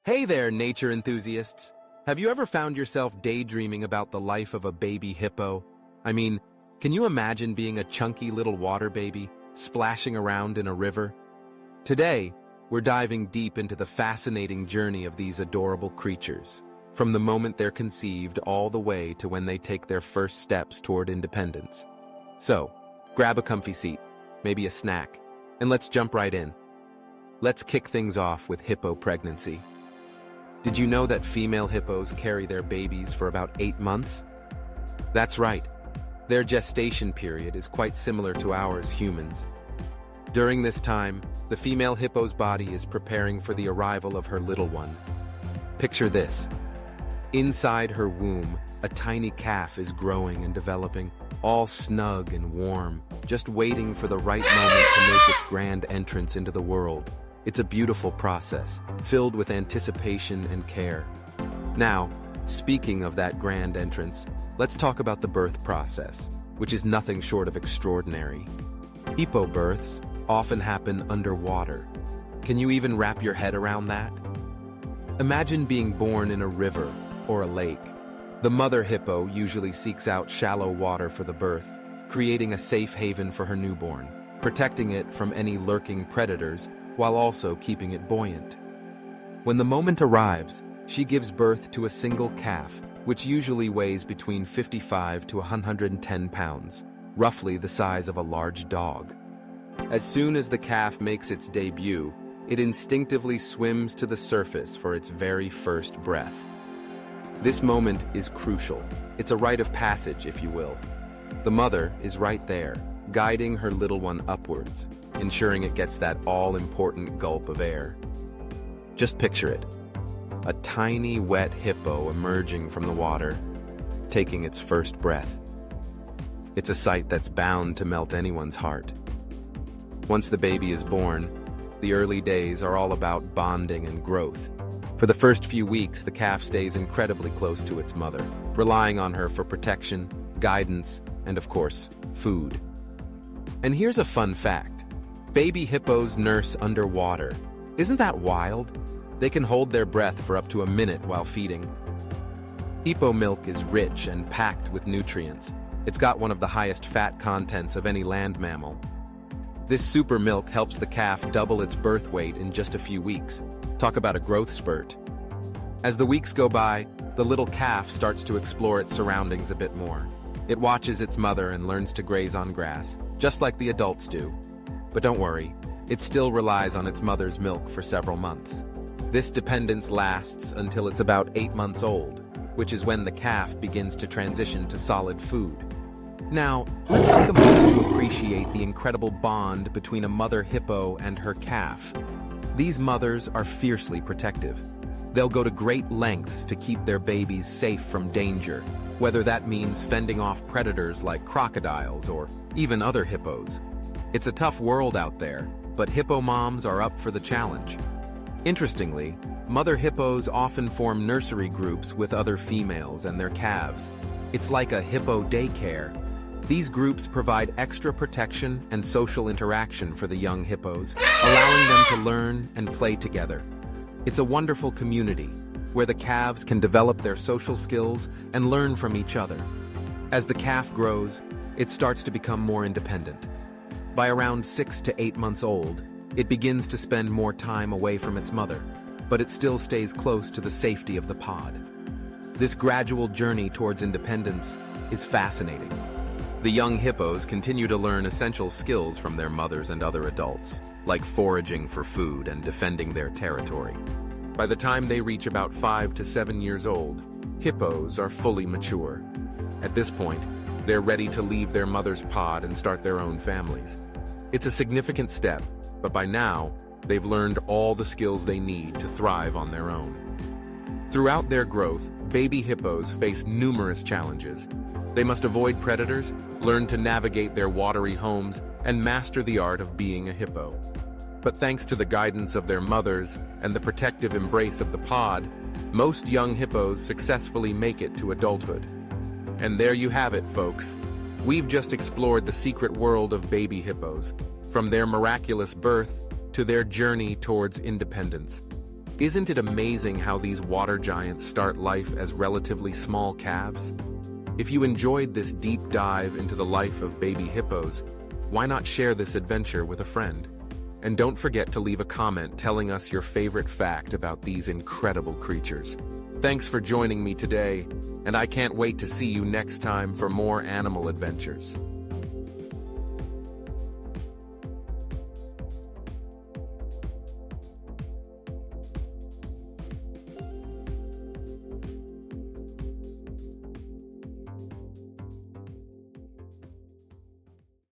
Hey there, nature enthusiasts! Have you ever found yourself daydreaming about the life of a baby hippo? I mean, can you imagine being a chunky little water baby, splashing around in a river? Today, we're diving deep into the fascinating journey of these adorable creatures, from the moment they're conceived all the way to when they take their first steps toward independence. So, grab a comfy seat, maybe a snack, and let's jump right in. Let's kick things off with hippo pregnancy. Did you know that female hippos carry their babies for about 8 months? That's right. Their gestation period is quite similar to ours humans. During this time, the female hippo's body is preparing for the arrival of her little one. Picture this. Inside her womb, a tiny calf is growing and developing, all snug and warm, just waiting for the right moment to make its grand entrance into the world. It's a beautiful process, filled with anticipation and care. Now, speaking of that grand entrance, let's talk about the birth process, which is nothing short of extraordinary. Hippo births often happen underwater. Can you even wrap your head around that? Imagine being born in a river or a lake. The mother hippo usually seeks out shallow water for the birth, creating a safe haven for her newborn, protecting it from any lurking predators while also keeping it buoyant. When the moment arrives, she gives birth to a single calf, which usually weighs between 55 to 110 pounds, roughly the size of a large dog. As soon as the calf makes its debut, it instinctively swims to the surface for its very first breath. This moment is crucial. It's a rite of passage, if you will. The mother is right there, guiding her little one upwards, ensuring it gets that all-important gulp of air. Just picture it. A tiny, wet hippo emerging from the water, taking its first breath. It's a sight that's bound to melt anyone's heart. Once the baby is born, the early days are all about bonding and growth. For the first few weeks, the calf stays incredibly close to its mother, relying on her for protection, guidance, and of course, food. And here's a fun fact. Baby hippos nurse underwater. Isn't that wild? They can hold their breath for up to a minute while feeding. Hippo milk is rich and packed with nutrients. It's got one of the highest fat contents of any land mammal. This super milk helps the calf double its birth weight in just a few weeks. Talk about a growth spurt. As the weeks go by, the little calf starts to explore its surroundings a bit more. It watches its mother and learns to graze on grass, just like the adults do. But don't worry, it still relies on its mother's milk for several months. This dependence lasts until it's about 8 months old, which is when the calf begins to transition to solid food. Now, let's take a moment to appreciate the incredible bond between a mother hippo and her calf. These mothers are fiercely protective. They'll go to great lengths to keep their babies safe from danger, whether that means fending off predators like crocodiles or even other hippos. It's a tough world out there, but hippo moms are up for the challenge. Interestingly, mother hippos often form nursery groups with other females and their calves. It's like a hippo daycare. These groups provide extra protection and social interaction for the young hippos, allowing them to learn and play together. It's a wonderful community where the calves can develop their social skills and learn from each other. As the calf grows, it starts to become more independent. By around 6 to 8 months old, it begins to spend more time away from its mother, but it still stays close to the safety of the pod. This gradual journey towards independence is fascinating. The young hippos continue to learn essential skills from their mothers and other adults, like foraging for food and defending their territory. By the time they reach about 5 to 7 years old, hippos are fully mature. At this point, they're ready to leave their mother's pod and start their own families. It's a significant step, but by now, they've learned all the skills they need to thrive on their own. Throughout their growth, baby hippos face numerous challenges. They must avoid predators, learn to navigate their watery homes, and master the art of being a hippo. But thanks to the guidance of their mothers and the protective embrace of the pod, most young hippos successfully make it to adulthood. And there you have it, folks. We've just explored the secret world of baby hippos, from their miraculous birth to their journey towards independence. Isn't it amazing how these water giants start life as relatively small calves? If you enjoyed this deep dive into the life of baby hippos, why not share this adventure with a friend? And don't forget to leave a comment telling us your favorite fact about these incredible creatures. Thanks for joining me today, and I can't wait to see you next time for more animal adventures.